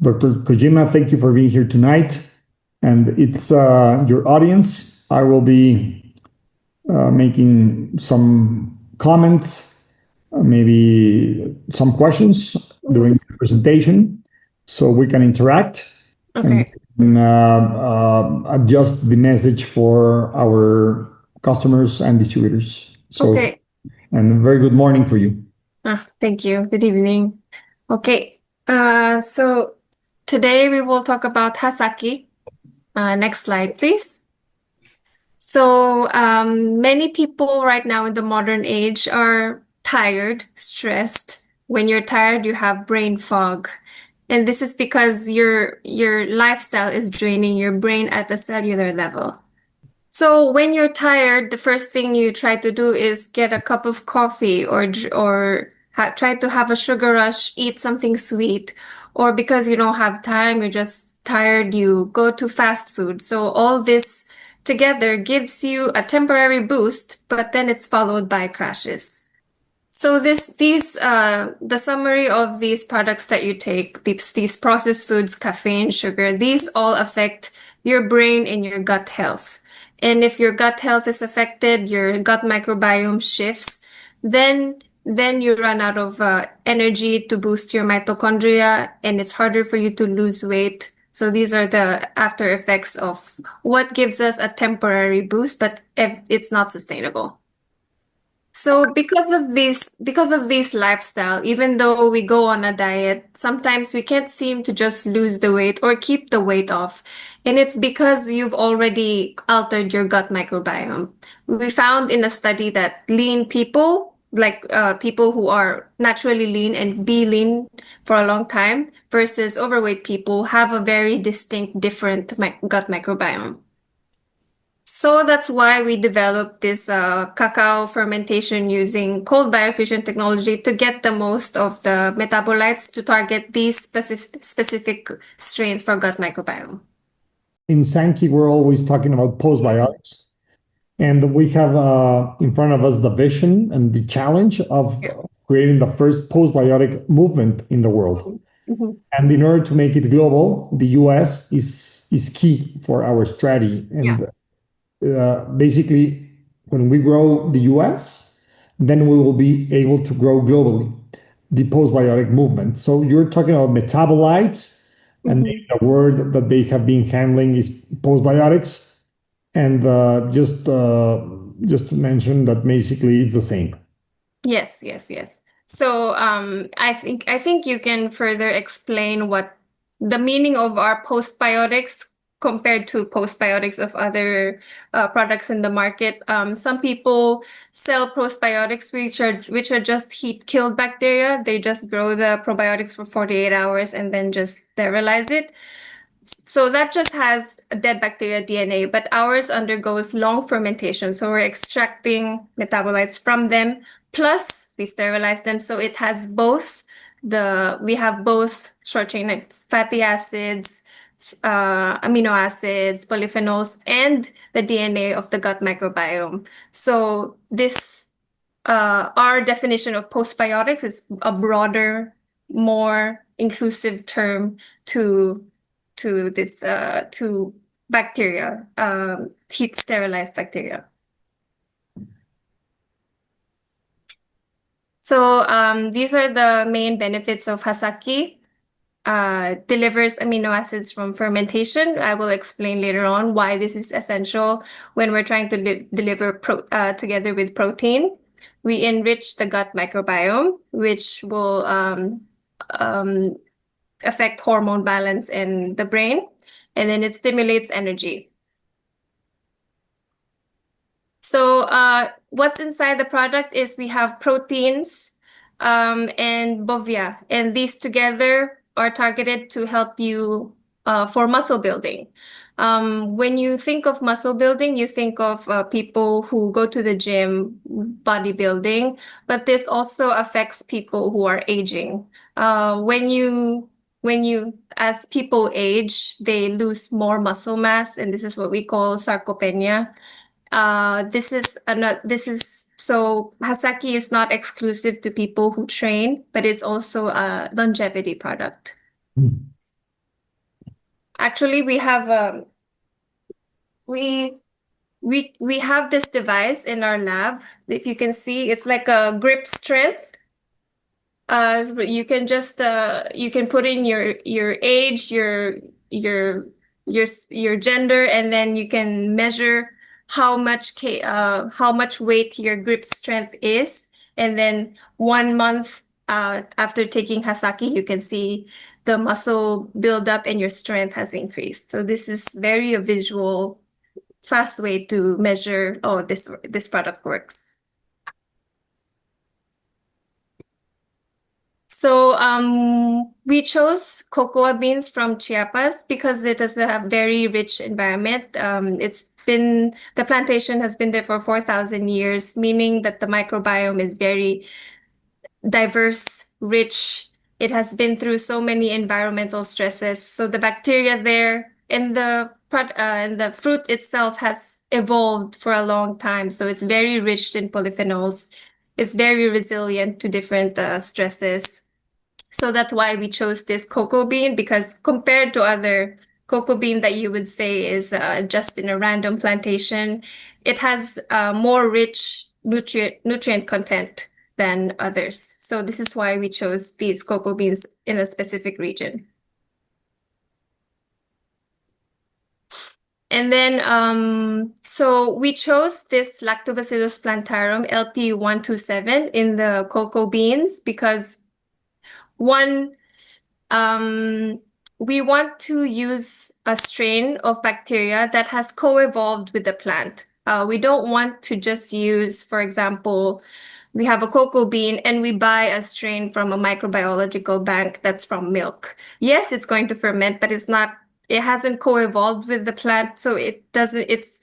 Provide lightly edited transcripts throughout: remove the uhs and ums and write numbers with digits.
Dr. Kojima, thank you for being here tonight. And it's your audience. I will be making some comments, maybe some questions during the presentation so we can interact Okay. and adjust the message for our customers and distributors. Okay. And very good morning for you. Thank you. Good evening. Okay. So today we will talk about Hasaki. Next slide, please. So many people right now in the modern age are tired, stressed. When you're tired, you have brain fog. And this is because your lifestyle is draining your brain at the cellular level. So when you're tired, the first thing you try to do is get a cup of coffee or try to have a sugar rush, eat something sweet, or because you don't have time, you're just tired, you go to fast food. So all this together gives you a temporary boost, but then it's followed by crashes. So the summary of these products that you take, these processed foods, caffeine, sugar, these all affect your brain and your gut health. And if your gut health is affected, your gut microbiome shifts, then you run out of energy to boost your mitochondria, and it's harder for you to lose weight. So these are the after effects of what gives us a temporary boost, but it's not sustainable. So because of this lifestyle, even though we go on a diet, sometimes we can't seem to just lose the weight or keep the weight off. And it's because you've already altered your gut microbiome. We found in a study that lean people, like people who are naturally lean and be lean for a long time versus overweight people, have a very distinct, different gut microbiome. So that's why we developed this cacao fermentation using cold biofusion technology to get the most of the metabolites to target these specific strains for gut microbiome. In Sanki, we're always talking about postbiotics. And we have in front of us the vision and the challenge of creating the first postbiotic movement in the world. Mm-hmm. And in order to make it global, the US is key for our strategy. And basically, when we grow the US, then we will be able to grow globally the postbiotic movement. So you're talking about metabolites, and the word that they have been handling is postbiotics. And just to mention that basically it's the same. Yes. So I think you can further explain what the meaning of our postbiotics compared to postbiotics of other products in the market. Some people sell postbiotics which are just heat-killed bacteria. They just grow the probiotics for 48 hours and then just sterilize it. So that just has dead bacteria DNA, but ours undergoes long fermentation. So we're extracting metabolites from them, plus we sterilize them. So it has we have both short chain fatty acids, amino acids, polyphenols, and the DNA of the gut microbiome. So our definition of postbiotics is a broader, more inclusive term to bacteria, heat sterilized bacteria. So these are the main benefits of Hasaki. Delivers amino acids from fermentation. I will explain later on why this is essential when we're trying to deliver together with protein. We enrich the gut microbiome, which will affect hormone balance in the brain, and then it stimulates energy. So what's inside the product is we have proteins and Bovia, and these together are targeted to help you for muscle building. When you think of muscle building, you think of people who go to the gym, bodybuilding, but this also affects people who are aging. As people age, they lose more muscle mass, and this is what we call sarcopenia. So Hasaki is not exclusive to people who train, but it's also a longevity product. Actually, we have we have this device in our lab. If you can see, it's like a grip strength. You can just you can put in your age, your gender, and then you can measure how much weight your grip strength is. And then 1 month after taking Hasaki, you can see the muscle buildup and your strength has increased. So this is very a visual, fast way to measure, oh, this product works. So we chose cocoa beans from Chiapas because it is a very rich environment. The plantation has been there for 4,000 years, meaning that the microbiome is very diverse, rich. It has been through so many environmental stresses. So the bacteria there and the fruit itself has evolved for a long time. So it's very rich in polyphenols. It's very resilient to different stresses. So that's why we chose this cocoa bean, because compared to other cocoa bean that you would say is just in a random plantation, it has more rich nutrient content than others. So this is why we chose these cocoa beans in a specific region. And then, so we chose this Lactobacillus plantarum LP127 in the cocoa beans because one, we want to use a strain of bacteria that has co-evolved with the plant. We don't want to just use, for example, we have a cocoa bean and we buy a strain from a microbiological bank that's from milk. Yes, it's going to ferment, but it hasn't co-evolved with the plant, so it's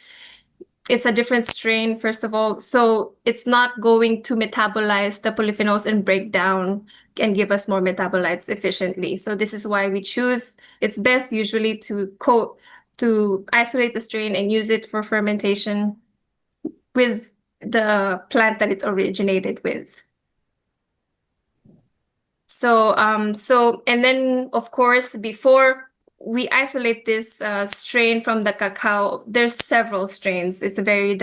a different strain, first of all. So it's not going to metabolize the polyphenols and break down and give us more metabolites efficiently. So this is why we choose, it's best usually to isolate the strain and use it for fermentation with the plant that it originated with. So, and then of course, before we isolate this strain from the cacao, there's several strains. It's a very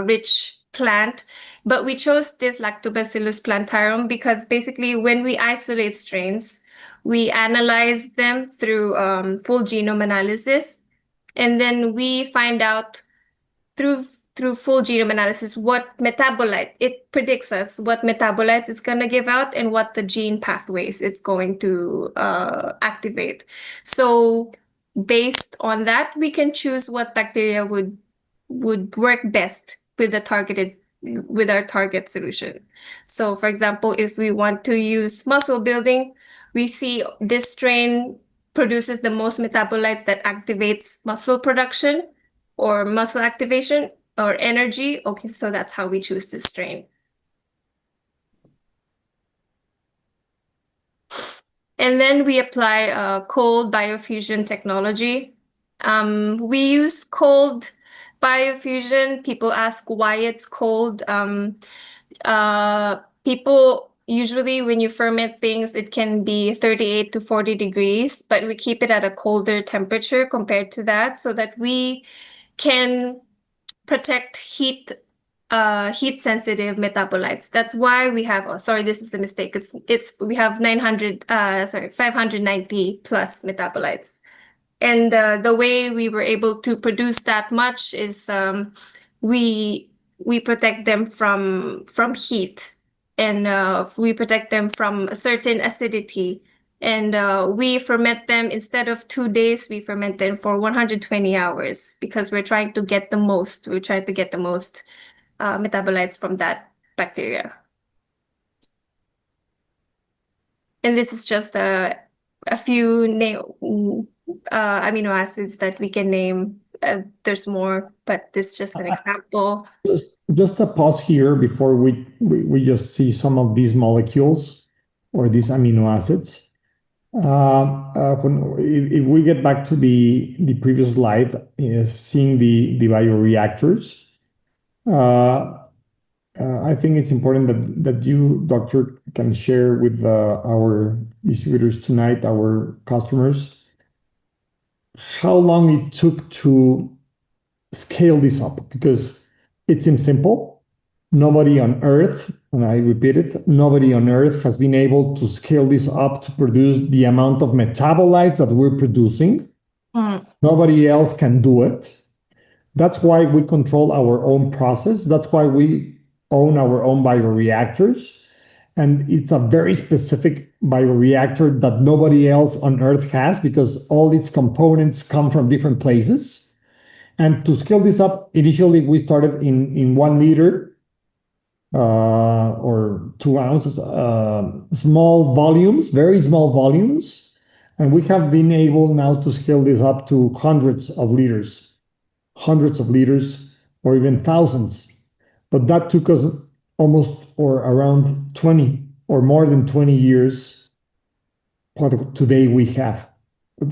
rich plant, but we chose this Lactobacillus plantarum because basically when we isolate strains, we analyze them through full genome analysis, and then we find out through full genome analysis what metabolite it predicts us what metabolites it's going to give out and what the gene pathways it's going to activate. So based on that, we can choose what bacteria would work best with our target solution. So for example, if we want to use muscle building, we see this strain produces the most metabolites that activates muscle production or muscle activation or energy. Okay, so that's how we choose this strain. And then we apply cold biofusion technology. We use cold biofusion. People ask why it's cold. People usually, when you ferment things, it can be 38 to 40 degrees, but we keep it at a colder temperature compared to that so that we can protect heat sensitive metabolites. That's why we have, oh, sorry, this is a mistake. We have 590 plus metabolites. And the way we were able to produce that much is we protect them from heat, and we protect them from a certain acidity. And we ferment them, instead of 2 days, we ferment them for 120 hours because we're trying to get the most. We're trying to get the most metabolites from that bacteria. And this is just a few amino acids that we can name. There's more, but this is just an example. Just a pause here before we just see some of these molecules or these amino acids. If we get back to the previous slide, seeing the bioreactors, I think it's important that you, Doctor, can share with our distributors tonight, our customers, how long it took to scale this up, because it seems simple. Nobody on earth, and I repeat it, nobody on earth has been able to scale this up to produce the amount of metabolites that we're producing. Nobody else can do it. That's why we control our own process. That's why we own our own bioreactors. And it's a very specific bioreactor that nobody else on Earth has, because all its components come from different places. And to scale this up, initially we started in 1 liter or 2 ounces, small volumes, very small volumes. And we have been able now to scale this up to hundreds of liters, or even thousands. But that took us almost or around 20 or more than 20 years. What today we have. But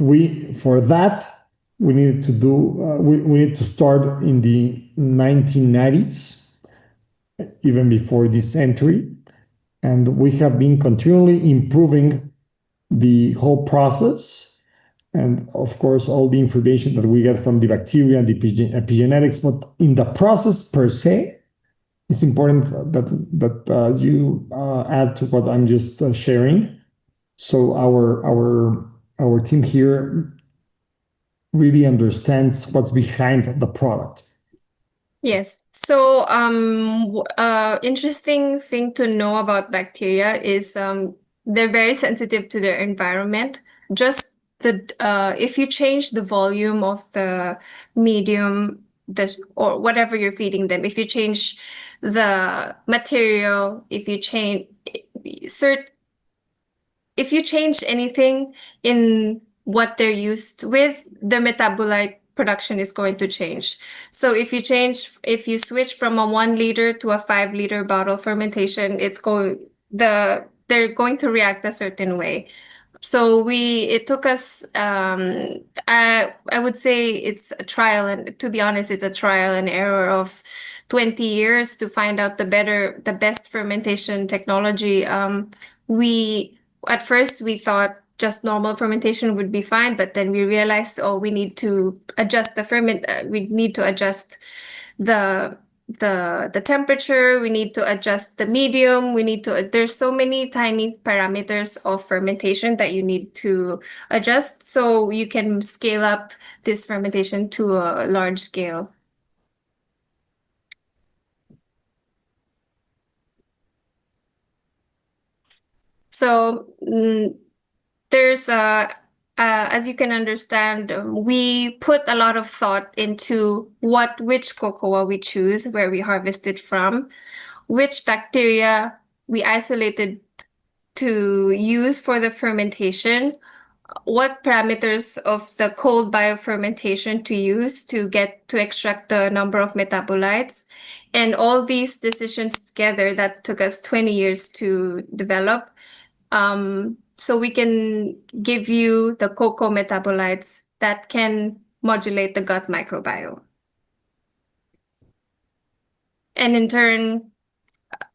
for that, we needed to do, we need to start in the 1990s, even before this century. And we have been continually improving the whole process. And of course, all the information that we get from the bacteria and the epigenetics, but in the process per se, it's important that you add to what I'm just sharing. So our team here really understands what's behind the product. Yes. So, interesting thing to know about bacteria is they're very sensitive to their environment. Just if you change the volume of the medium, or whatever you're feeding them, if you change the material, if you change anything in what they're used with, the metabolite production is going to change. So if you switch from a 1 liter to a 5 liter bottle fermentation, they're going to react a certain way. So it took us, I would say it's a trial, and to be honest, it's a trial and error of 20 years to find out the best fermentation technology. At first we thought just normal fermentation would be fine, but then we realized, we need to adjust we need to adjust the temperature, we need to adjust the medium, there's so many tiny parameters of fermentation that you need to adjust so you can scale up this fermentation to a large scale. So there's as you can understand, we put a lot of thought into which cocoa we choose, where we harvest it from, which bacteria we isolated to use for the fermentation, what parameters of the cold biofermentation to use to extract the number of metabolites, and all these decisions together that took us 20 years to develop. So we can give you the cocoa metabolites that can modulate the gut microbiome. And in turn,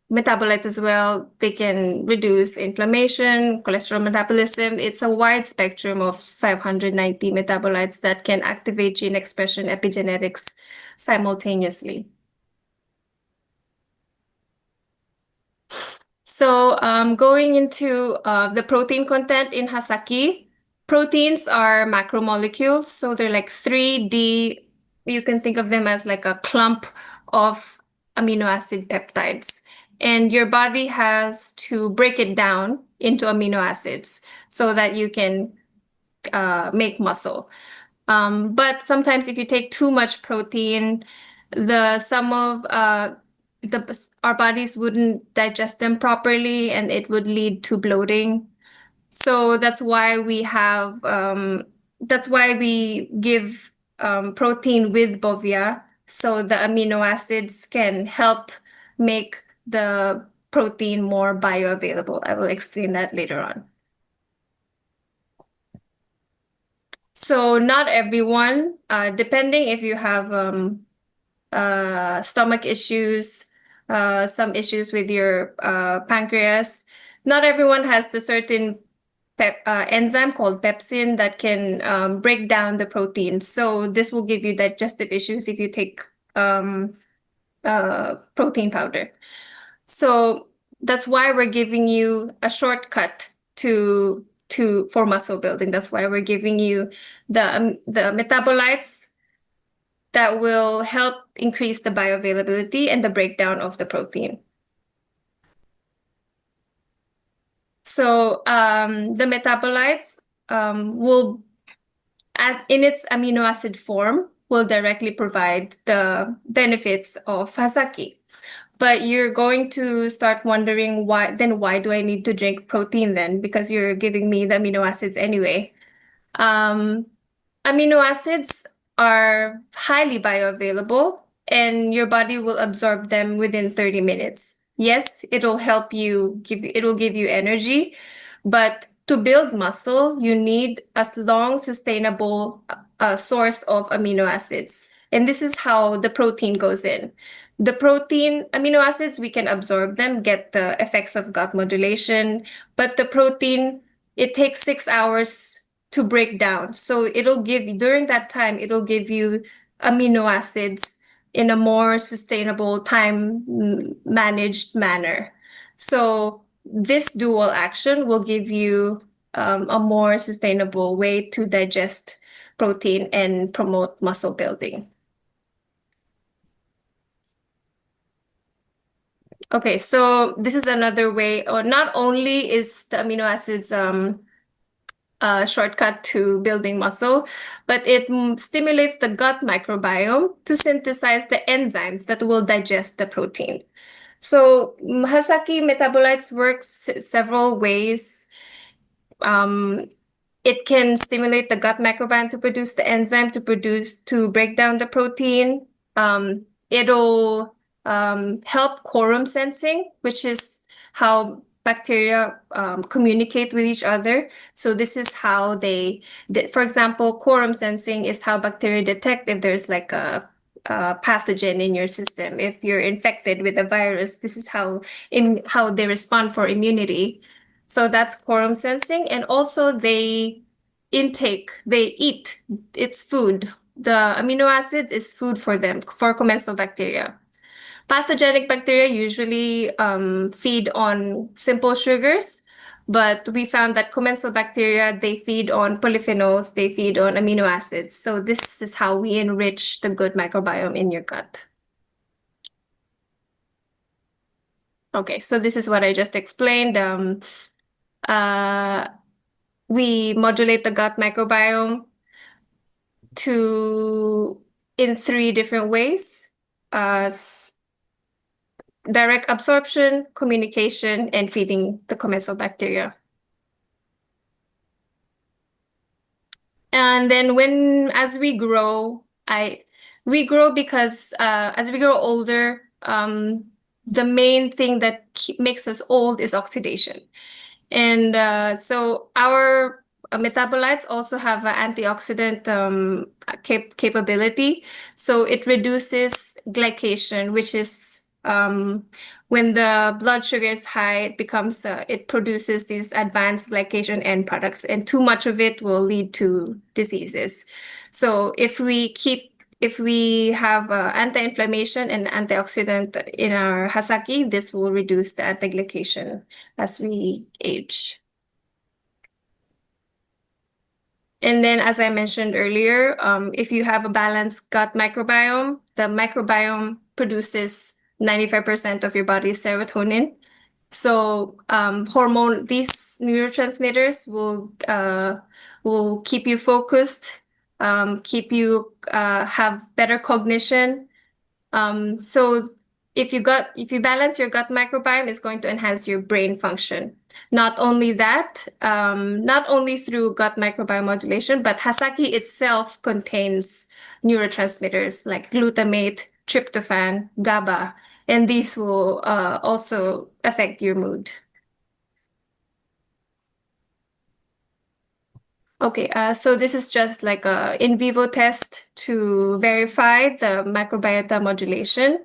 metabolites as well, they can reduce inflammation, cholesterol metabolism. It's a wide spectrum of 590 metabolites that can activate gene expression epigenetics simultaneously. So going into the protein content in Hasaki, proteins are macromolecules. So they're like 3D, you can think of them as like a clump of amino acid peptides. And your body has to break it down into amino acids so that you can make muscle. But sometimes if you take too much protein, our bodies wouldn't digest them properly, and it would lead to bloating. So that's why we give protein with Bovia, so the amino acids can help make the protein more bioavailable. I will explain that later on. So not everyone, depending if you have stomach issues, some issues with your pancreas, not everyone has the certain enzyme called pepsin that can break down the protein. So this will give you digestive issues if you take protein powder. So that's why we're giving you a shortcut for muscle building. That's why we're giving you the metabolites that will help increase the bioavailability and the breakdown of the protein. So the metabolites will, in its amino acid form, will directly provide the benefits of Hasaki. But you're going to start wondering why do I need to drink protein then? Because you're giving me the amino acids anyway. Amino acids are highly bioavailable and your body will absorb them within 30 minutes. Yes, it'll give you energy, but to build muscle, you need a long, sustainable source of amino acids. And this is how the protein goes in. The protein, amino acids, we can absorb them, get the effects of gut modulation, but the protein, it takes 6 hours to break down. So during that time, it'll give you amino acids in a more sustainable, time managed manner. So this dual action will give you a more sustainable way to digest protein and promote muscle building. Okay, so this is another way, or not only is the amino acids shortcut to building muscle, but it stimulates the gut microbiome to synthesize the enzymes that will digest the protein. So Hasaki metabolites works several ways. It can stimulate the gut microbiome to produce the enzyme to break down the protein. It'll help quorum sensing, which is how bacteria communicate with each other. So this is how for example, quorum sensing is how bacteria detect if there's like a pathogen in your system. If you're infected with a virus, this is how they respond for immunity. So that's quorum sensing. And also they eat, it's food. The amino acids is food for them, for commensal bacteria. Pathogenic bacteria usually feed on simple sugars, but we found that commensal bacteria, they feed on polyphenols, they feed on amino acids. So this is how we enrich the good microbiome in your gut. Okay, so this is what I just explained. We modulate the gut microbiome in 3 different ways. Direct absorption, communication, and feeding the commensal bacteria. And then as we grow, because as we grow older, the main thing that makes us old is oxidation. And so our metabolites also have an antioxidant capability. So it reduces glycation, which is when the blood sugar is high, it produces these advanced glycation end products, and too much of it will lead to diseases. So if we have anti-inflammation and antioxidant in our Hasaki, this will reduce the anti-glycation as we age. And then, as I mentioned earlier, if you have a balanced gut microbiome, the microbiome produces 95% of your body's serotonin. So these neurotransmitters will keep you focused, keep you have better cognition. So if you balance your gut microbiome, it's going to enhance your brain function. Not only that, not only through gut microbiome modulation, but Hasaki itself contains neurotransmitters like glutamate, tryptophan, GABA, and these will also affect your mood. Okay, so this is just like a in vivo test to verify the microbiota modulation.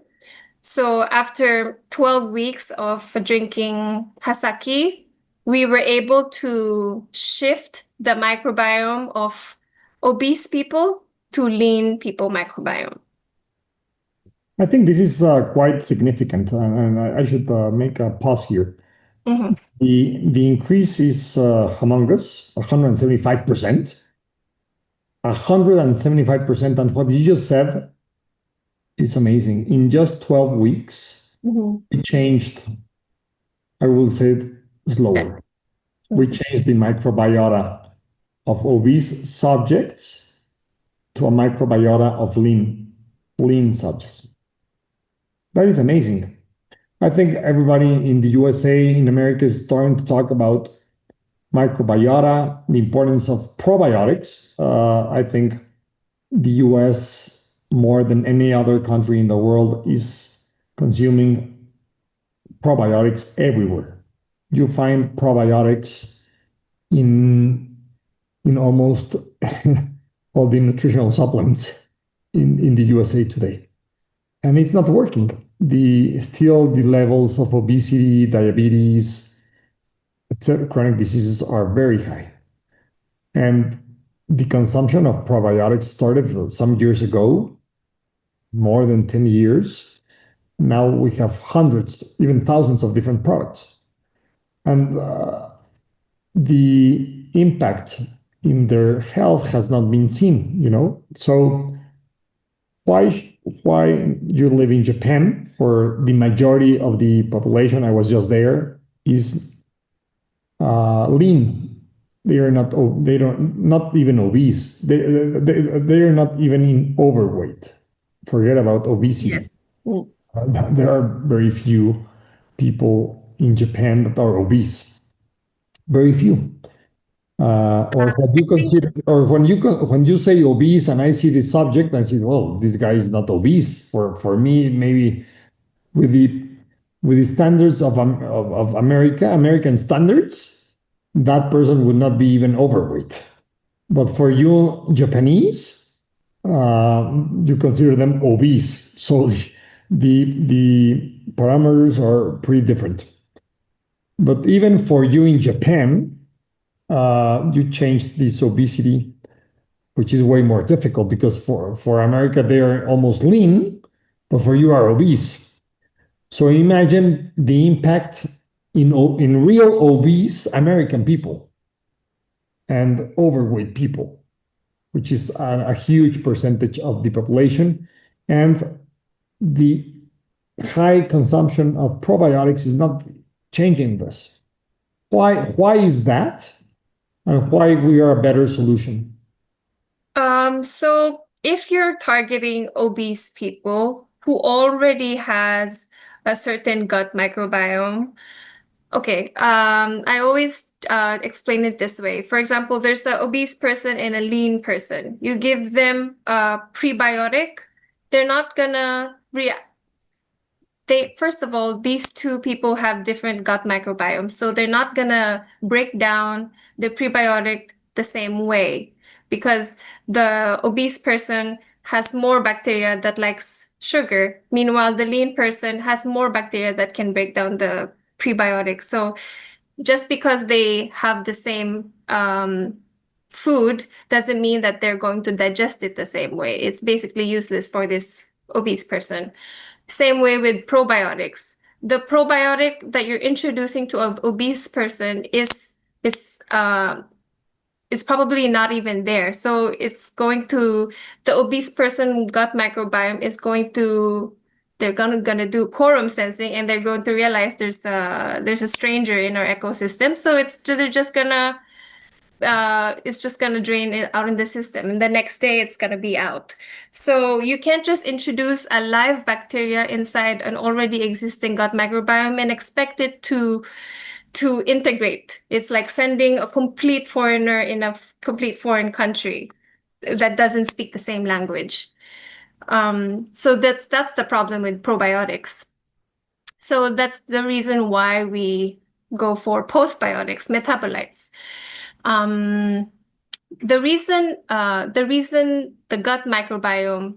So after 12 weeks of drinking Hasaki, we were able to shift the microbiome of obese people to lean people microbiome. I think this is quite significant, and I should make a pause here. Mm-hmm. The increase is humongous, 175%. 175%, and what you just said is amazing. In just 12 weeks, it changed, I will say it slower. We changed the microbiota of obese subjects to a microbiota of lean subjects. That is amazing. I think everybody in the USA, in America, is starting to talk about microbiota, the importance of probiotics. I think the US, more than any other country in the world, is consuming probiotics everywhere. You find probiotics in almost all the nutritional supplements in the USA today. And it's not working. Still the levels of obesity, diabetes, etc., chronic diseases are very high. And the consumption of probiotics started some years ago, more than 10 years. Now we have hundreds, even thousands of different products. And the impact in their health has not been seen. So why you live in Japan, where the majority of the population, I was just there, is lean. They are not. They don't. Not even obese. They are not even in overweight. Forget about obesity. Yes. There are very few people in Japan that are obese. Very few. Or what you consider, or when you say obese, and I see the subject, I say, "Oh, this guy is not obese." For me, maybe with the standards of American standards, that person would not be even overweight. But for you, Japanese, you consider them obese. So the parameters are pretty different. But even for you in Japan, you changed this obesity, which is way more difficult because for America, they are almost lean, but for you are obese. So imagine the impact in real obese American people and overweight people, which is a huge percentage of the population. And the high consumption of probiotics is not changing this. Why is that? And why we are a better solution? So if you're targeting obese people who already has a certain gut microbiome, okay, I always explain it this way. For example, there's an obese person and a lean person. You give them a prebiotic, they're not gonna react. First of all, these two people have different gut microbiomes, so they're not gonna break down the prebiotic the same way because the obese person has more bacteria that likes sugar. Meanwhile, the lean person has more bacteria that can break down the prebiotics. So just because they have the same food doesn't mean that they're going to digest it the same way. It's basically useless for this obese person. Same way with probiotics. The probiotic that you're introducing to an obese person is probably not even there. So it's going to the obese person gut microbiome is going to they're gonna do quorum sensing and they're going to realize there's a stranger in our ecosystem. So it's just gonna drain it out in the system, and the next day it's gonna be out. So you can't just introduce a live bacteria inside an already existing gut microbiome and expect it to integrate. It's like sending a complete foreigner in a complete foreign country that doesn't speak the same language. So that's the problem with probiotics. So that's the reason why we go for postbiotics, metabolites. The reason the gut microbiome,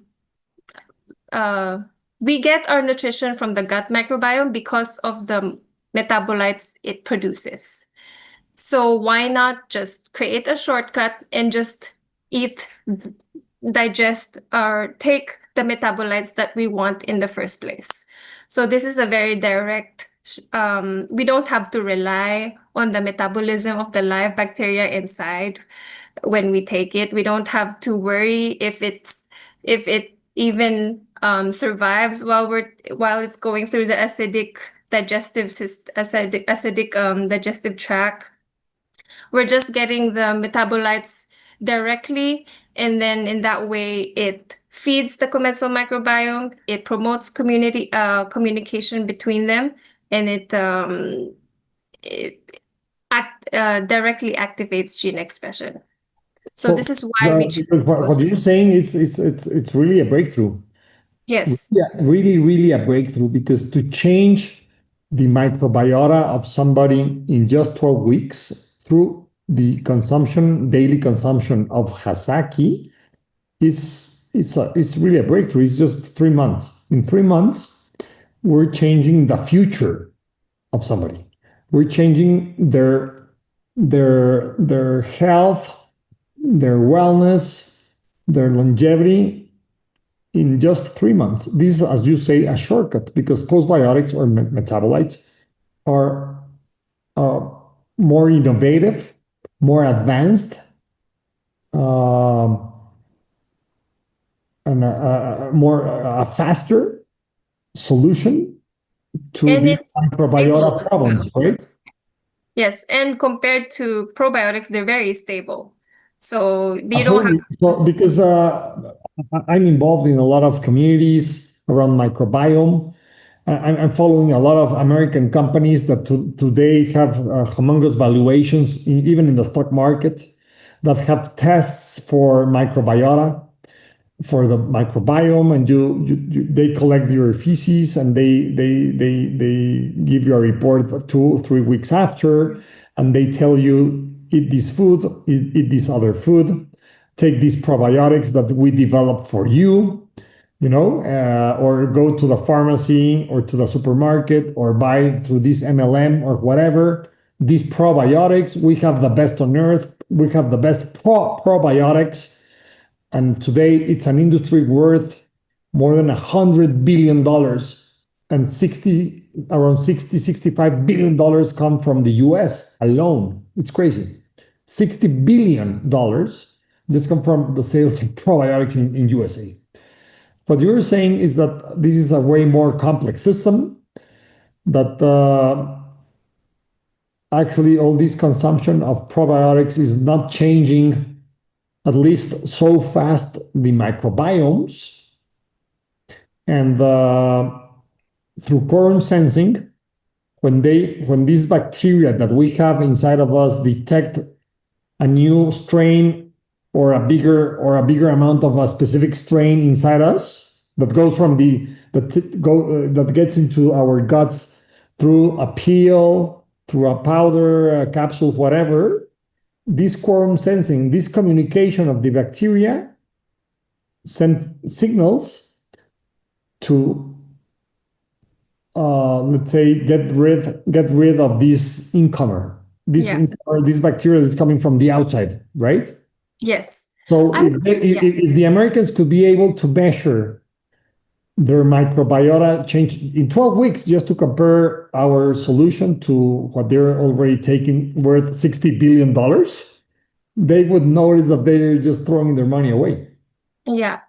we get our nutrition from the gut microbiome because of the metabolites it produces. So why not just create a shortcut and just eat, digest, or take the metabolites that we want in the first place? So this is a very direct, we don't have to rely on the metabolism of the live bacteria inside when we take it. We don't have to worry if it even survives while it's going through the acidic digestive tract. We're just getting the metabolites directly, and then in that way it feeds the commensal microbiome, it promotes communication between them, and it directly activates gene expression. So this So is why we choose because to go what through. you're saying is it's really a breakthrough. Yes. Yeah, really, really a breakthrough because to change the microbiota of somebody in just 12 weeks through the daily consumption of Hasaki it's really a breakthrough. It's just 3 months. In 3 months, we're changing the future of somebody. We're changing their health, their wellness, their longevity in just 3 months. This is, as you say, a shortcut because postbiotics or metabolites are uh, more innovative, more advanced, um, and more a faster solution to And these it's stable microbiota as well. problems, right? Yes, and compared to probiotics, they're very stable. So you don't have Absolutely. So, because I'm involved in a lot of communities around microbiome. I'm following a lot of American companies that today have humongous valuations, even in the stock market, that have tests for microbiota, for the microbiome, and they collect your feces and they give you a report for 2 or 3 weeks after, and they tell you eat this food, eat this other food, take these probiotics that we developed for you, or go to the pharmacy or to the supermarket or buy through this MLM or whatever. These probiotics, we have the best on earth. We have the best probiotics, and today it's an industry worth more than $100 billion, and around 65 billion come from the US alone. It's crazy. $60 billion just come from the sales of probiotics in USA. What you're saying is that this is a way more complex system, that actually all this consumption of probiotics is not changing, at least so fast, the microbiomes. And through quorum sensing, when these bacteria that we have inside of us detect a new strain or a bigger amount of a specific strain inside us that goes from that gets into our guts through a pill, through a powder, a capsule, whatever. This quorum sensing, this communication of the bacteria send signals to, let's say, get rid of this incomer, yeah. this bacteria that's coming from the outside, right? Yes. So I'm yeah. if the Americans could be able to measure their microbiota change in 12 weeks, just to compare our solution to what they're already taking, worth $60 billion, they would notice that they're just throwing their money away. Yeah.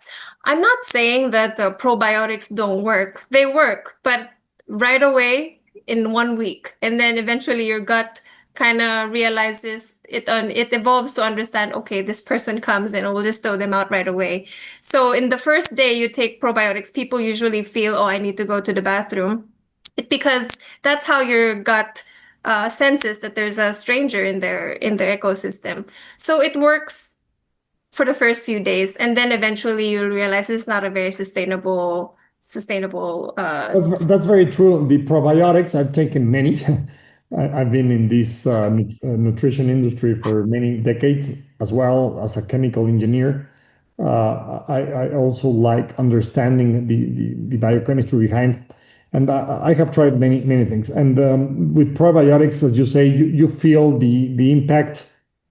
I'm not saying that the probiotics don't work. They work, but right away in 1 week. And then eventually your gut kind of realizes it evolves to understand, okay, this person comes and we'll just throw them out right away. So in the first day you take probiotics, people usually feel, oh, I need to go to the bathroom. Because that's how your gut senses that there's a stranger in their ecosystem. So it works for the first few days, and then eventually you'll realize it's not a very sustainable That's very true. The probiotics, I've taken many. I've been in this nutrition industry for many decades, as well as a chemical engineer. I also like understanding the biochemistry behind. And I have tried many things. And with probiotics, as you say, you feel the impact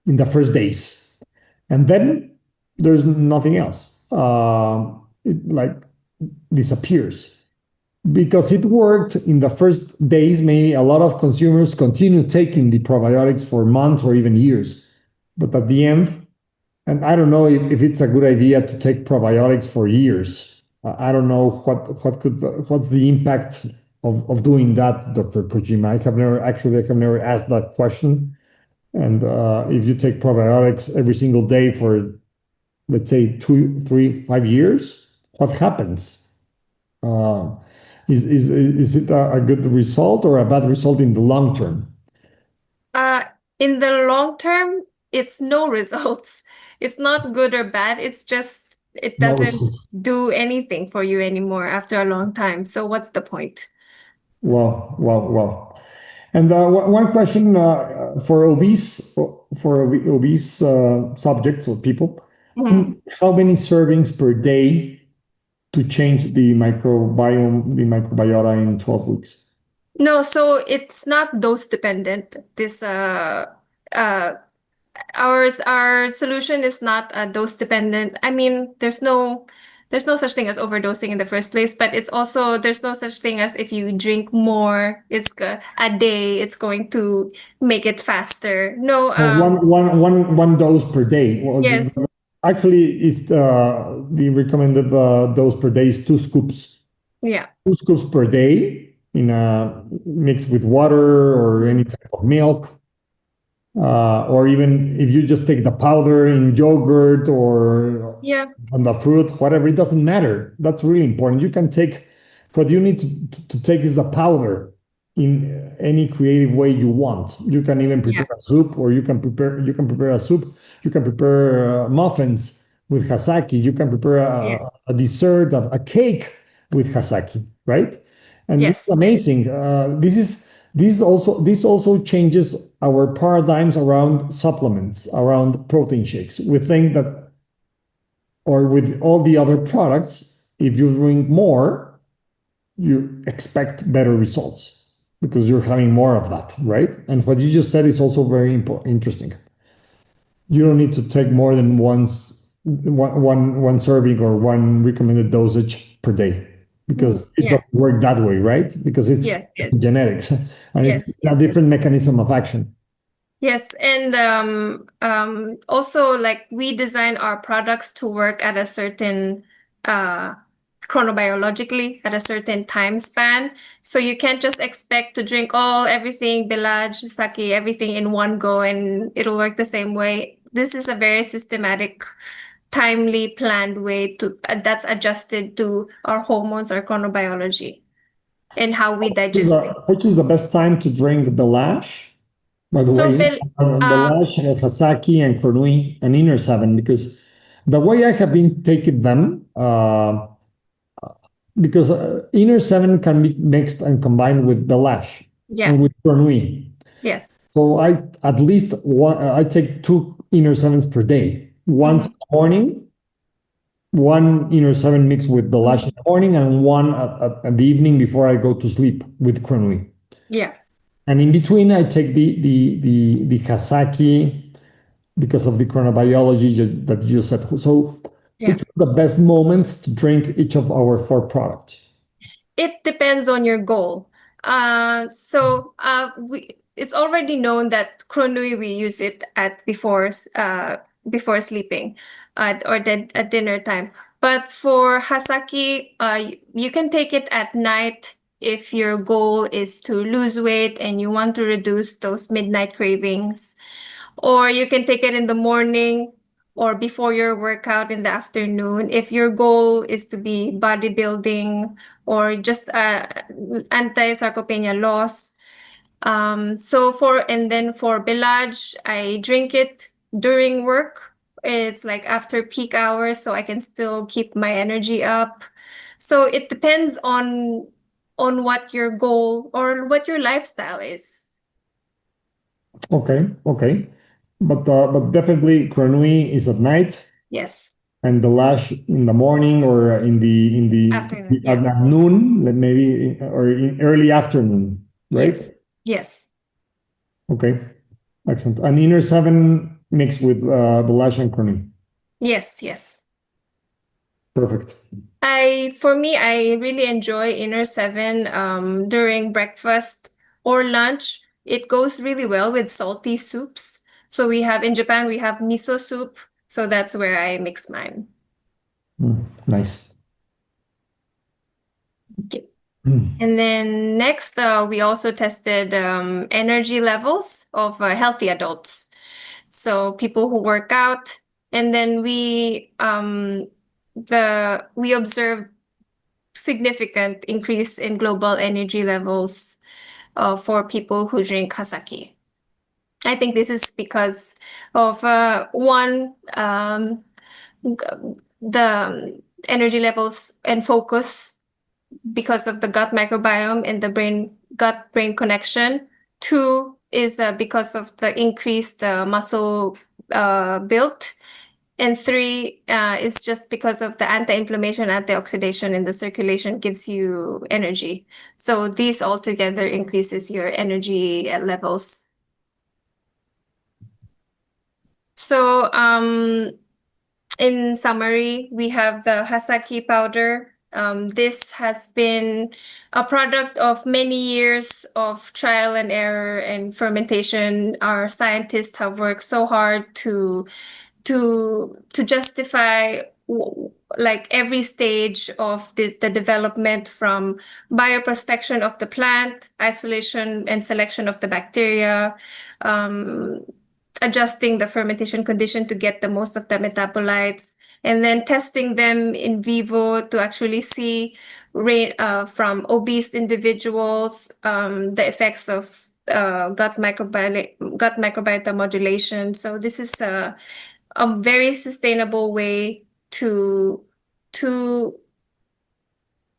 in the first days, and then there's nothing else. It like disappears because it worked in the first days. Maybe a lot of consumers continue taking the probiotics for months or even years, but at the end, and I don't know if it's a good idea to take probiotics for years. I don't know what's the impact of doing that, Dr. Kojima. I have never asked that question. And if you take probiotics every single day for, let's say, 2, 3, 5 years, what happens? Uh, is it a good result or a bad result in the long term? In the long term, it's no results. It's not good or bad. It's just it No doesn't result. do anything for you anymore after a long time. So what's the point? Well. And one question for obese subjects or people: Mhm. how many servings per day to change the microbiota in 12 weeks? No, so it's not dose dependent. This uh our solution is not dose dependent. I mean, there's no such thing as overdosing in the first place, but it's also there's no such thing as if you drink more, a day, it's going to make it faster. No, Well, one dose per day. Well, yes, actually, it's the recommended dose per day is 2 scoops. yeah, 2 scoops per day in a mixed with water or any type of milk. Or even if you just take the powder in yogurt or yeah, on the fruit, whatever, it doesn't matter. That's really important. You can take what you need to take is the powder in any creative way you want. You can even yeah, prepare a soup, or you can prepare a soup. You can prepare muffins with Hasaki. You can prepare yeah, a dessert, a cake with Hasaki, right? And this is yes, amazing. This also changes our paradigms around supplements, around protein shakes. We think that, or with all the other products, if you drink more, you expect better results because you're having more of that, right? And what you just said is also very interesting. You don't need to take more than one serving or one recommended dosage per day because it yeah, doesn't work that way, right? Because it's yes, yes, genetics and it's yes. a different mechanism of action. Yes, and also like we design our products to work at a certain uh chronobiologically at a certain time span. So you can't just expect to drink everything, bilaj, sake, everything in one go and it'll work the same way. This is a very systematic, timely, planned way to that's adjusted to our hormones, our chronobiology, and how we digest things. Which is the best time to drink the lash, by the So way, Bill, the lash, Hasaki and Kronui and Inner Seven, because the way I have been taking them, because Inner Seven can be mixed and combined with the lash yeah, and with Kronui. yes. So I take 2 Inner Sevens per day. Once in Mhm. the morning, one Inner 7 mixed with the lash in the morning, and one at the evening before I go to sleep with Kronui. Yeah. And in between, I take the Hasaki because of the chronobiology that you said. So, Yeah. which are the best moments to drink each of our 4 products? It depends on your goal. It's already known that Kronui we use it at before sleeping, at dinner time. But for Hasaki, you can take it at night if your goal is to lose weight and you want to reduce those midnight cravings. Or you can take it in the morning or before your workout in the afternoon. If your goal is to be bodybuilding or just anti-sarcopenia loss. And then for Bilaj, I drink it during work. It's like after peak hours, so I can still keep my energy up. So it depends on what your goal or what your lifestyle is. Okay. But definitely Kronui is at night. Yes. And the lash in the morning or Afternoon. at Yeah. noon, like maybe or in early afternoon, right? Yes. Yes. Okay, excellent. An inner seven mixed with the lash and cornea. Yes. Yes. Perfect. For me, I really enjoy Inner Seven during breakfast or lunch. It goes really well with salty soups. So in Japan, we have miso soup. So that's where I mix mine. Nice. Okay. Mm. And then next, we also tested energy levels of healthy adults. So people who work out, and then we observed significant increase in global energy levels for people who drink Hasaki. I think this is because of one, the energy levels and focus because of the gut microbiome and the gut-brain connection. Two is because of the increased muscle built. And three is just because of the anti-inflammation, antioxidation in the circulation gives you energy. So these all together increases your energy levels. So in summary, we have the Hasaki powder. This has been a product of many years of trial and error and fermentation. Our scientists have worked so hard to justify like every stage of the development from bioprospection of the plant, isolation and selection of the bacteria, adjusting the fermentation condition to get the most of the metabolites, and then testing them in vivo to actually see from obese individuals the effects of gut microbiota modulation. So this is a very sustainable way to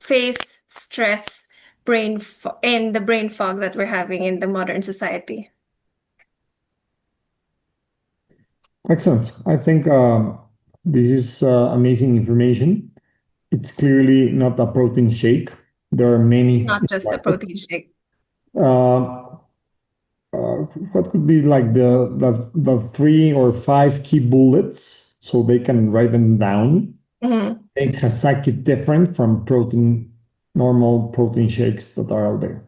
face stress, and the brain fog that we're having in the modern society. Excellent. I think this is amazing information. It's clearly not a protein shake. There are many in Not the just a market. protein shake. Uh, what could be like the three or five key bullets so they can write them down? Mhm. Make Hasaki different from normal protein shakes that are out there.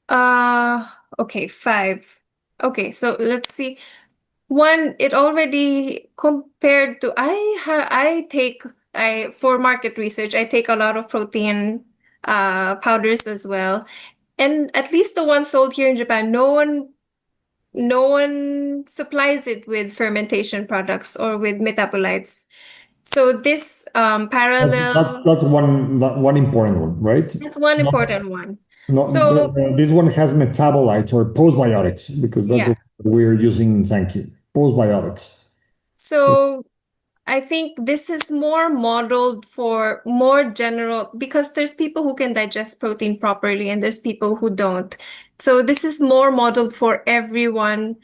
Uh, okay, five. Okay, so let's see. One, it already compared to I for market research, I take a lot of protein powders as well. And at least the one sold here in Japan, no one supplies it with fermentation products or with metabolites. So this parallel, That's one important one, right? that's one No, important one. no, So this one has metabolites or postbiotics because that's yeah. what we're using in Sanki. Postbiotics. So So I think this is more modeled for more general because there's people who can digest protein properly and there's people who don't. So this is more modeled for everyone.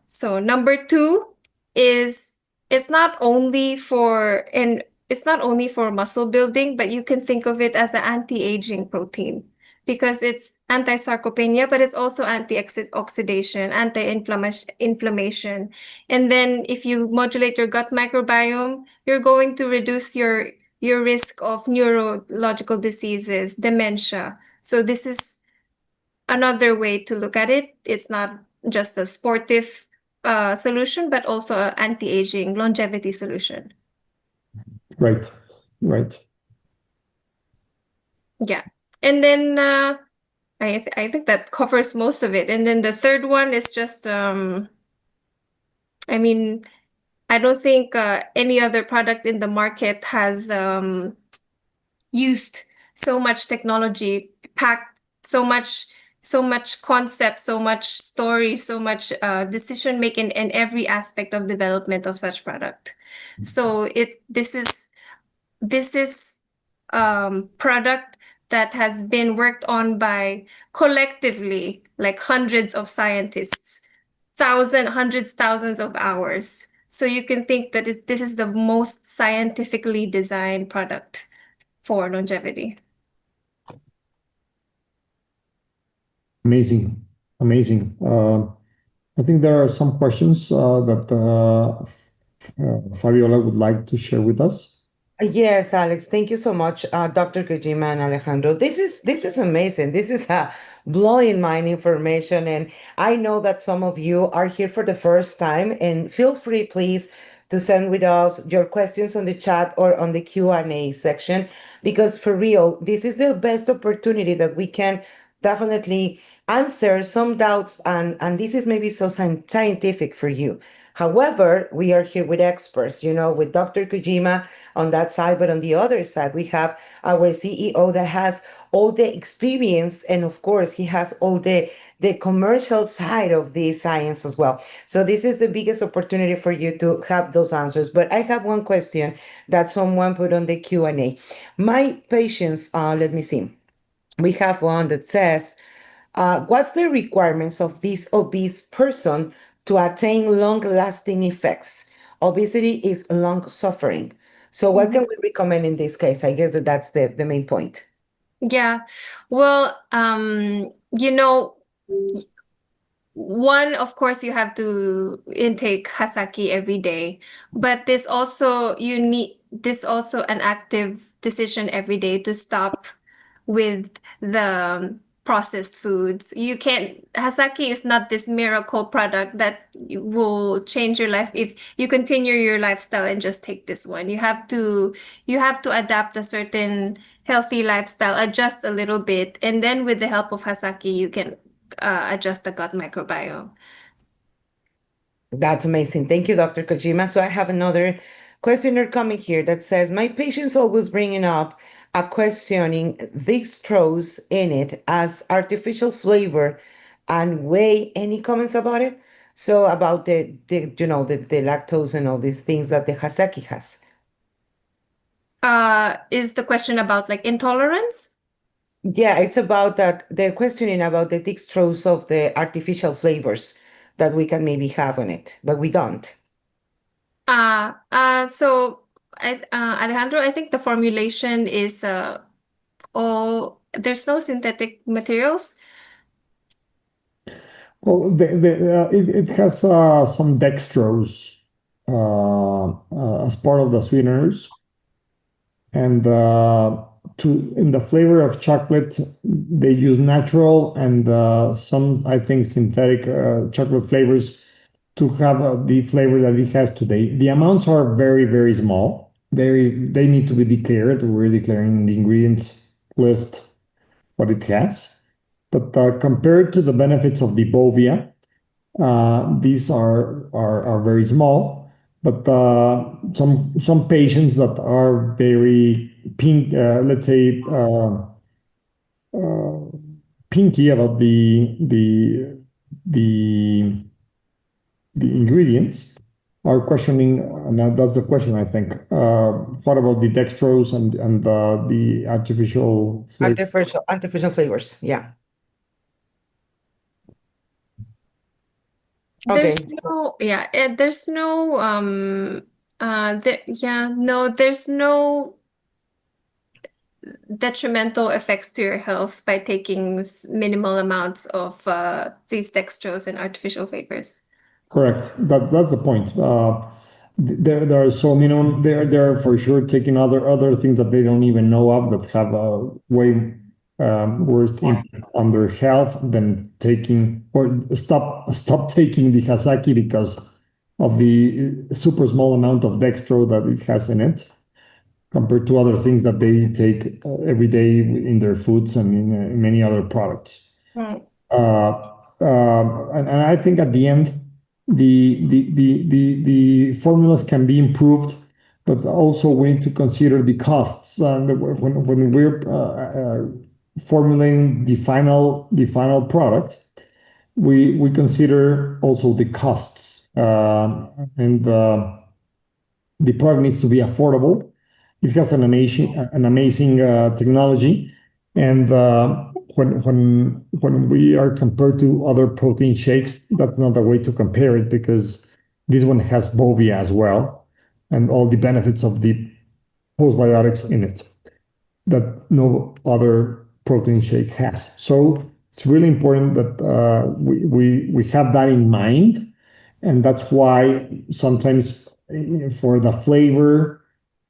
So number two is it's not only for and it's not only for muscle building, but you can think of it as an anti-aging protein because it's anti-sarcopenia, but it's also anti-oxidation, anti-inflammation. And then if you modulate your gut microbiome, you're going to reduce your risk of neurological diseases, dementia. So this is another way to look at it. It's not just a sportive solution, but also an anti-aging longevity solution. right, right. Yeah. And then I think that covers most of it. And then the third one is just I mean, I don't think any other product in the market has used so much technology, packed so much concept, so much story, so much decision making in every aspect of development of such product. So this is product that has been worked on by collectively like hundreds of scientists, hundreds, thousands of hours. So you can think that this is the most scientifically designed product for longevity. Amazing. Amazing. I think there are some questions that Fabiola would like to share with us. Yes, Alex, thank you so much, Dr. Kojima and Alejandro. This is amazing. This is blowing mind information, and I know that some of you are here for the first time. And feel free, please, to send with us your questions on the chat or on the Q&A section, because for real, this is the best opportunity that we can definitely answer some doubts, and this is maybe so scientific for you. However, we are here with experts, with Dr. Kojima on that side, but on the other side, we have our CEO that has all the experience, and of course, he has all the commercial side of the science as well. So this is the biggest opportunity for you to have those answers. But I have one question that someone put on the Q&A. My patients, let me see. We have one that says, what's the requirements of this obese person to attain long-lasting effects? Obesity is long suffering. So what can we recommend in this case? I guess that's the main point. Yeah. Well, you know, one, of course, you have to intake Hasaki every day, but this also an active decision every day to stop with the processed foods. You can't, Hasaki is not this miracle product that will change your life if you continue your lifestyle and just take this one. You have to adapt a certain healthy lifestyle, adjust a little bit, and then with the help of Hasaki, you can adjust the gut microbiome. That's amazing. Thank you, Dr. Kojima. So I have another questioner coming here that says, my patients always bringing up a questioning dextrose in it as artificial flavor and whey. Any comments about it? So about the lactose and all these things that the Hasaki has. Is the question about like intolerance? Yeah, it's about that. They're questioning about the dextrose of the artificial flavors that we can maybe have on it, but we don't. Alejandro, I think the formulation is all there's no synthetic materials. Well, it has some dextrose as part of the sweeteners, and in the flavor of chocolate, they use natural and some, I think, synthetic chocolate flavors to have the flavor that it has today. The amounts are very, very small. They need to be declared. We're declaring in the ingredients list what it has. But compared to the benefits of the Bovia, these are very small. But some patients that are very pink, let's say, pinky about the the ingredients are questioning, and that's the question, I think. What about the dextrose and the artificial flavor? Artificial flavors. Yeah. Okay. There's no detrimental effects to your health by taking minimal amounts of these dextrose and artificial flavors. Correct. That's the point. There are so minimum. They're for sure taking other things that they don't even know of that have a way worse impact on their health than taking or stop taking the Hasaki because of the super small amount of dextro that it has in it, compared to other things that they take every day in their foods and in many other products. Right. And I think at the end, the formulas can be improved, but also we need to consider the costs. When we're formulating the final product, we consider also the costs, and the product needs to be affordable. It has an amazing technology, and when we are compared to other protein shakes, that's not a way to compare it because This one has Bovia as well, and all the benefits of the postbiotics in it that no other protein shake has. So it's really important that we have that in mind, and that's why sometimes for the flavor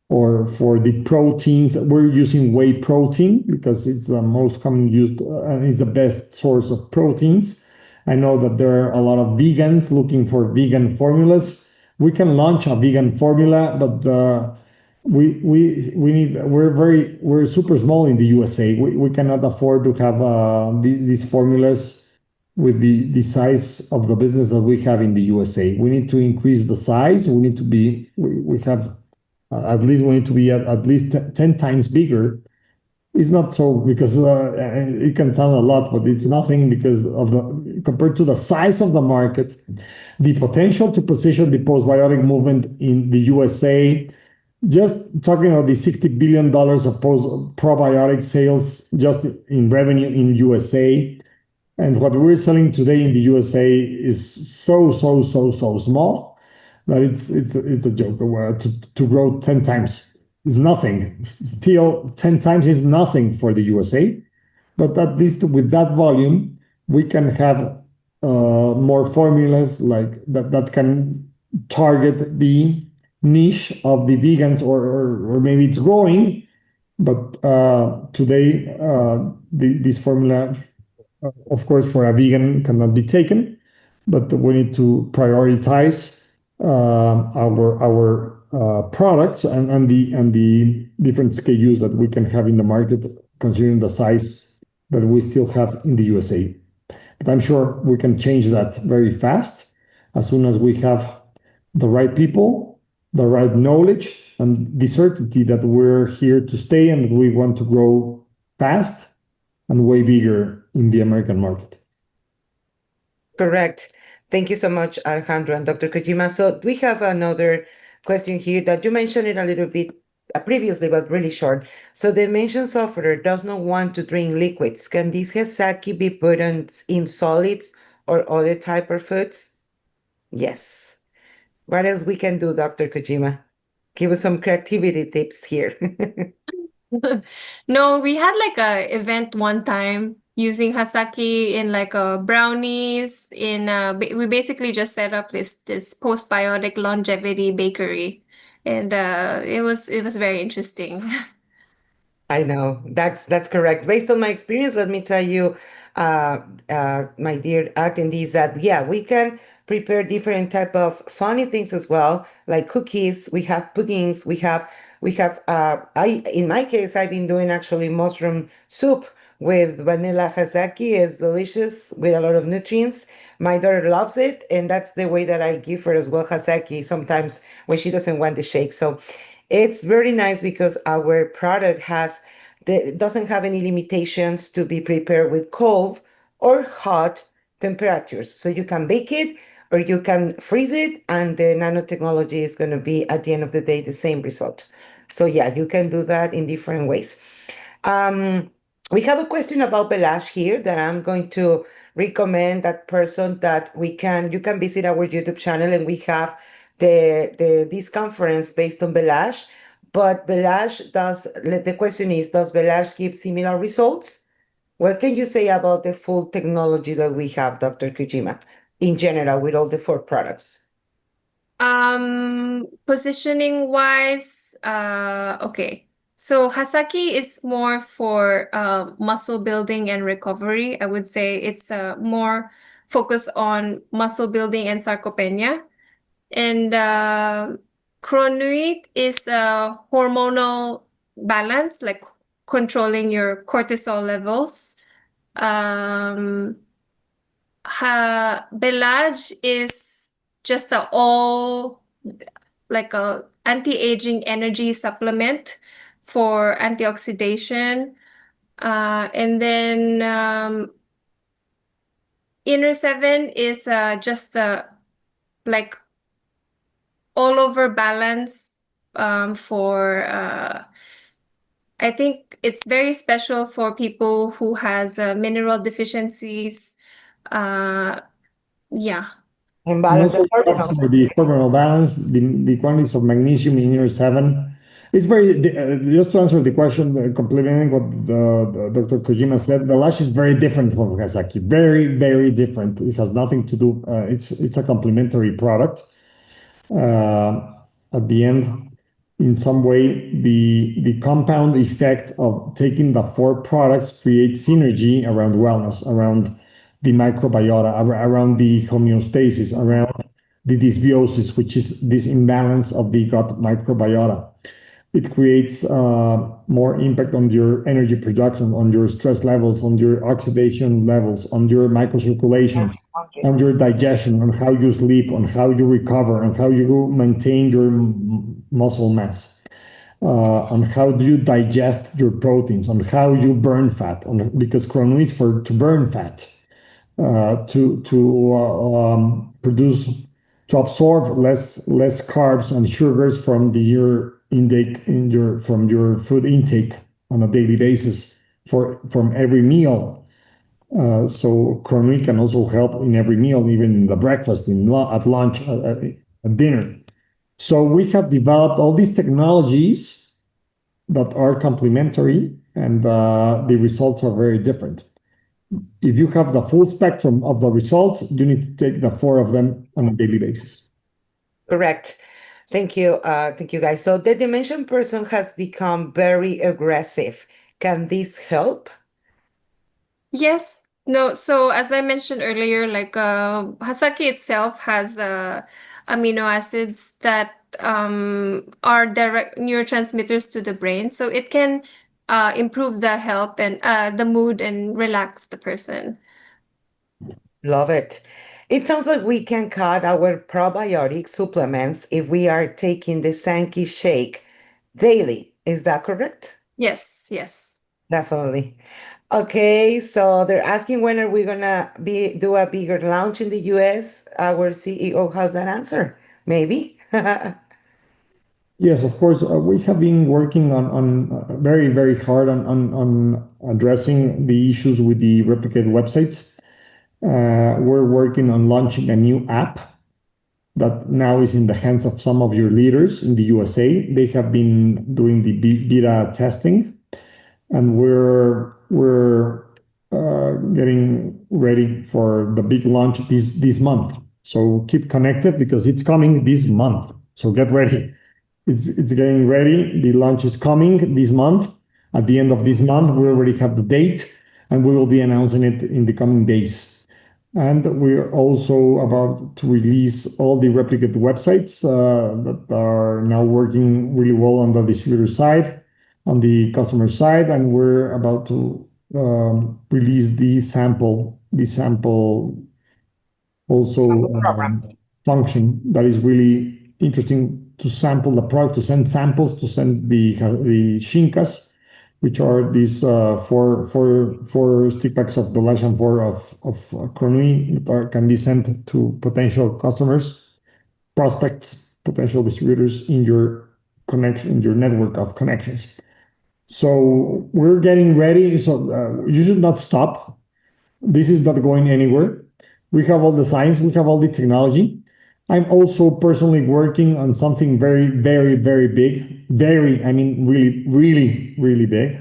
or for the proteins, we're using whey protein because it's the most common used and is the best source of proteins. I know that there are a lot of vegans looking for vegan formulas. We can launch a vegan formula, but we're super small in the USA. We cannot afford to have these formulas with the size of the business that we have in the USA. We need to increase the size. We need to be we have at least we need to be at least 10 times bigger. It's not so because it can sound a lot, but it's nothing because of the compared to the size of the market, the potential to position the postbiotic movement in the USA. Just talking about the $60 billion of probiotic sales just in revenue in USA, and what we're selling today in the USA is so small that it's a joke. To grow 10 times is nothing. Still, 10 times is nothing for the USA, but at least with that volume, we can have more formulas like that can target the niche of the vegans, or maybe it's growing, but today this formula, of course, for a vegan cannot be taken, but we need to prioritize our products and the different SKUs that we can have in the market, considering the size that we still have in the USA. But I'm sure we can change that very fast as soon as we have the right people, the right knowledge, and the certainty that we're here to stay and that we want to grow fast and way bigger in the American market. Correct. Thank you so much, Alejandro and Dr. Kojima. So we have another question here that you mentioned it a little bit previously, but really short. So the mentioned sufferer does not want to drink liquids. Can this Hasaki be put in solids or other type of foods? Yes. What else we can do, Dr. Kojima? Give us some creativity tips here. No, we had like a event one time using Hasaki in like a brownies we basically just set up this postbiotic longevity bakery, and it was very interesting. I know that's correct. Based on my experience, let me tell you, my dear attendees, that yeah, we can prepare different type of funny things as well, like cookies. We have puddings. We have. I in my case, I've been doing actually mushroom soup with vanilla Hasaki. It's delicious with a lot of nutrients. My daughter loves it, and that's the way that I give her as well Hasaki sometimes when she doesn't want the shake. So it's very nice because our product doesn't have any limitations to be prepared with cold or hot temperatures. So you can bake it or you can freeze it, and the nanotechnology is going to be at the end of the day the same result. So yeah, you can do that in different ways. We have a question about Belash here that I'm going to recommend that person that you can visit our YouTube channel, and we have this conference based on Belash. But the question is, does Belash give similar results? What can you say about the full technology that we have, Dr. Kojima, in general with all the four products? Positioning wise, okay. So Hasaki is more for muscle building and recovery. I would say it's more focused on muscle building and sarcopenia. And Chronuit is hormonal balance, like controlling your cortisol levels. Belage is just like a anti-aging energy supplement for antioxidation. And then Inner 7 is just like all over balance for I think it's very special for people who has mineral deficiencies. Yeah. And Imbalance also of it helps hormones. with the hormonal balance, the quantities of magnesium in your 7. It's just to answer the question, complementing what Dr. Kojima said, the lash is very different from Hasaki. Very, very different. It has nothing to do, it's a complementary product. At the end, in some way, the compound effect of taking the 4 products creates synergy around wellness, around the microbiota, around the homeostasis, around the dysbiosis, which is this imbalance of the gut microbiota. It creates more impact on your energy production, on your stress levels, on your oxidation levels, on your microcirculation, on your digestion, on how you sleep, on how you recover, on how you maintain your muscle mass, on how do you digest your proteins, on how you burn fat, because chrono is for to burn fat, to produce, to absorb less carbs and sugars from your intake from your food intake on a daily basis from every meal. So chrono can also help in every meal, even in the breakfast, at lunch, at dinner. So we have developed all these technologies that are complementary, and the results are very different. If you have the full spectrum of the results, you need to take the 4 of them on a daily basis. Correct. Thank you. Thank you, guys. So the dimension person has become very aggressive. Can this help? Yes. No, so as I mentioned earlier, like Hasaki itself has amino acids that are direct neurotransmitters to the brain. So it can improve the health and the mood and relax the person. Love it. It sounds like we can cut our probiotic supplements if we are taking the Sanki shake daily. Is that correct? Yes, yes. Definitely. Okay, so they're asking when are we gonna do a bigger launch in the US? Our CEO has that answer. Maybe. Yes, of course. We have been working on very, very hard on addressing the issues with the replicated websites. We're working on launching a new app that now is in the hands of some of your leaders in the USA. They have been doing the beta testing, and we're getting ready for the big launch this month. So keep connected because it's coming this month. So get ready. It's getting ready. The launch is coming this month. At the end of this month, we already have the date, and we will be announcing it in the coming days. And we're also about to release all the replicate websites that are now working really well on the distributor side, on the customer side, and we're about to release the sample also function that is really interesting to sample the product, to send samples, to send the shinkas, which are these four stick packs of Belash and 4 of Chronui that can be sent to potential customers, prospects, potential distributors in your connection, in your network of connections. So we're getting ready. So you should not stop. This is not going anywhere. We have all the science, we have all the technology. I'm also personally working on something very, very, very big. Very, I mean, really, really, really big.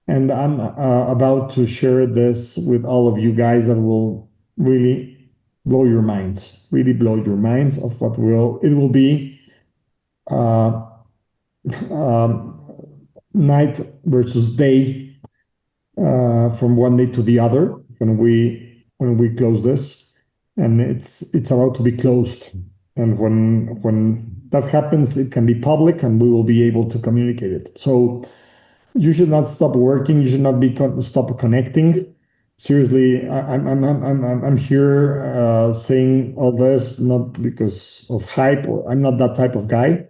And I'm about to share this with all of you guys that will really blow your minds, really blow your minds of what it will be uh, night versus day from one day to the other when we close this, and it's about to be closed. And when that happens, it can be public, and we will be able to communicate it. So you should not stop working. You should not stop connecting. Seriously, I'm here saying all this not because of hype, or I'm not that type of guy.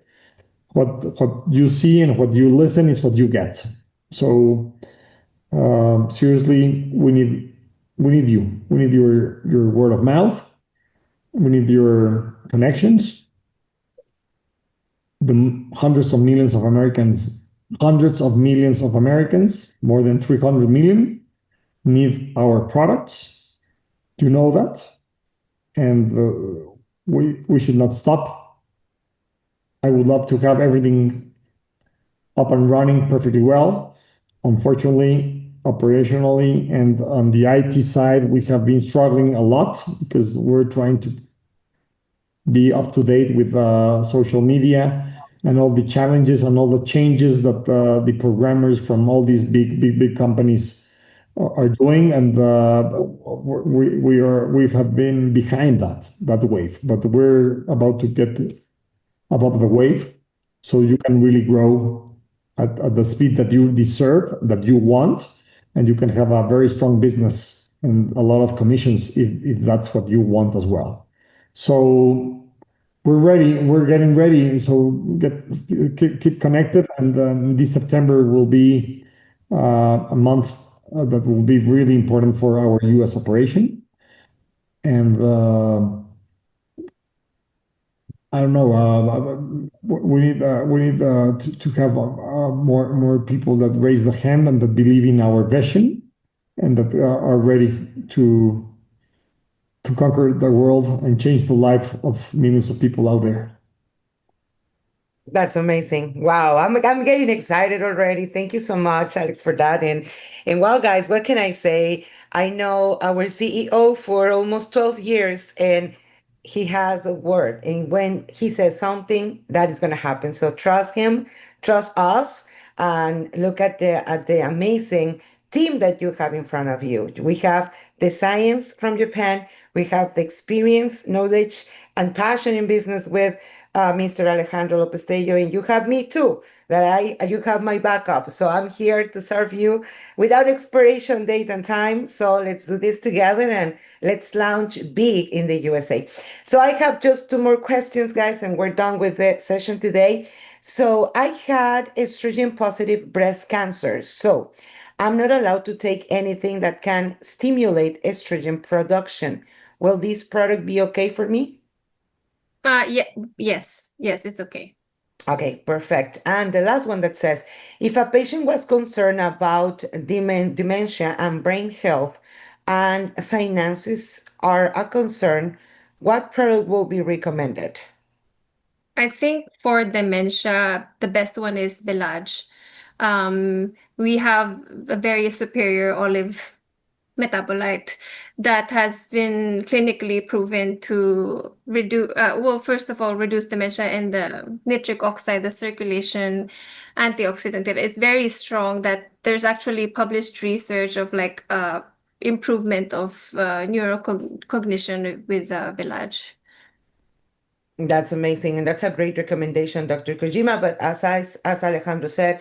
What you see and what you listen is what you get. So seriously, we need you. We need your word of mouth. We need your connections. The hundreds of millions of Americans, more than 300 million, need our products. You know that, and we should not stop. I would love to have everything up and running perfectly well. Unfortunately, operationally and on the IT side, we have been struggling a lot because we're trying to be up to date with social media and all the challenges and all the changes that the programmers from all these big companies are doing, and we have been behind that wave, but we're about to get above the wave, so you can really grow at the speed that you deserve, that you want, and you can have a very strong business and a lot of commissions if that's what you want as well. So we're ready. We're getting ready. So keep connected, and this September will be a month that will be really important for our U.S. operation. And I don't know. We need to have more people that raise the hand and that believe in our vision and that are ready to conquer the world and change the life of millions of people out there. That's amazing. Wow. I'm getting excited already. Thank you so much, Alex, for that. And well, guys, what can I say? I know our CEO for almost 12 years, and he has a word. And when he says something, that is going to happen. So trust him, trust us, and look at the amazing team that you have in front of you. We have the science from Japan, we have the experience, knowledge, and passion in business with Mr. Alejandro Lopez Tello, and you have me too. You have my backup. So I'm here to serve you without expiration date and time. So let's do this together and let's launch big in the USA. So I have just two more questions, guys, and we're done with the session today. So I had estrogen positive breast cancer. So I'm not allowed to take anything that can stimulate estrogen production. Will this product be okay for me? Yeah, yes, it's okay. Okay, perfect. And the last one that says, if a patient was concerned about dementia and brain health and finances are a concern, what product will be recommended? I think for dementia, the best one is Belage. We have a very superior olive metabolite that has been clinically proven to reduce, well, first of all, reduce dementia and the nitric oxide, the circulation antioxidant. It's very strong that there's actually published research of like improvement of neurocognition with Belage. That's amazing, and that's a great recommendation, Dr. Kojima. But as Alejandro said,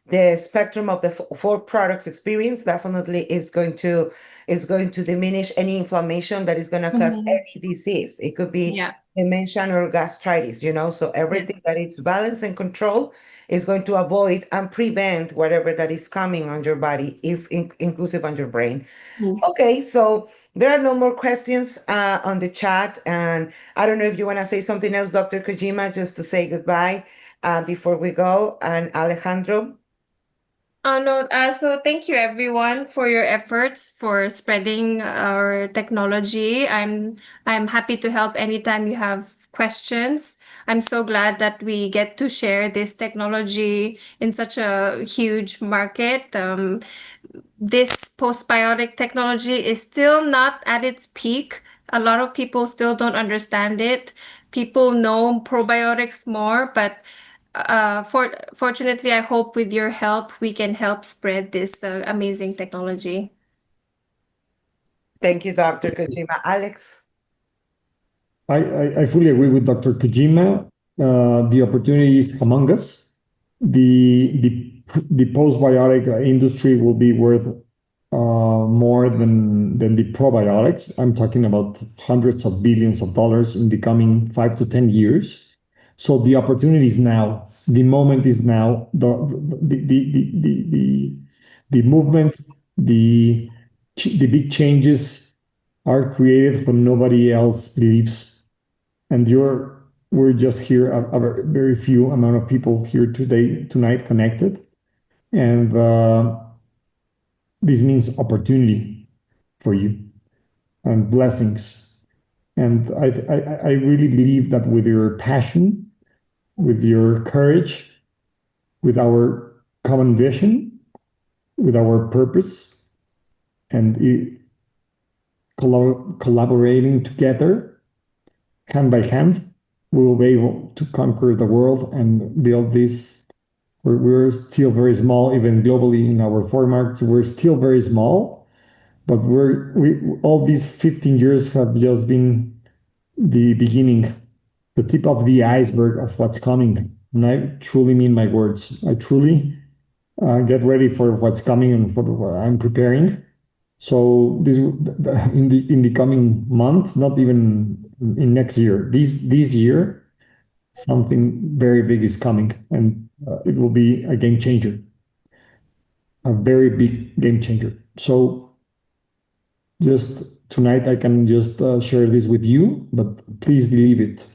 the spectrum of the four products experience definitely is going to diminish any inflammation that is going to cause any disease. It could be Yeah. dementia or gastritis, So Yes. everything that is balanced and control is going to avoid and prevent whatever that is coming on your body, is inclusive on your brain. Okay, so there are no more questions on the chat, and I don't know if you want to say something else, Dr. Kojima, just to say goodbye before we go, and Alejandro. Oh no, so thank you everyone for your efforts for spreading our technology. I'm happy to help anytime you have questions. I'm so glad that we get to share this technology in such a huge market. This postbiotic technology is still not at its peak. A lot of people still don't understand it. People know probiotics more, but fortunately, I hope with your help, we can help spread this amazing technology. Thank you, Dr. Kojima. Alex. I fully agree with Dr. Kojima. The opportunity is humongous. The postbiotic industry will be worth more than the probiotics. I'm talking about hundreds of billions of dollars in the coming 5 to 10 years. So the opportunity is now. The moment is now. The movements, the big changes are created when nobody else believes, and we're just here a very few amount of people here tonight connected, and this means opportunity for you and blessings, And I really believe that with your passion, with your courage, with our common vision, with our purpose, and collaborating together, hand by hand, we will be able to conquer the world and build this. We're still very small, even globally in our formats. We're still very small, but all these 15 years have just been the beginning, the tip of the iceberg of what's coming. And I truly mean my words. I truly get ready for what's coming and for what I'm preparing. So this in the coming months, not even in next year, this year, something very big is coming, and it will be a game changer, a very big game changer. So just tonight, I can just share this with you, but please believe it.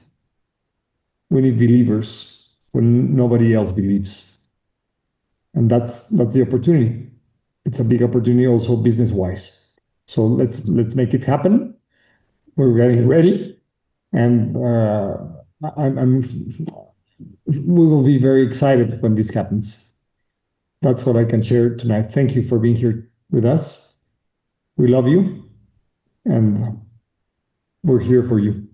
We need believers when nobody else believes, and that's the opportunity. It's a big opportunity also business wise. So let's make it happen. We're getting ready, and we will be very excited when this happens. That's what I can share tonight. Thank you for being here with us. We love you, and we're here for you.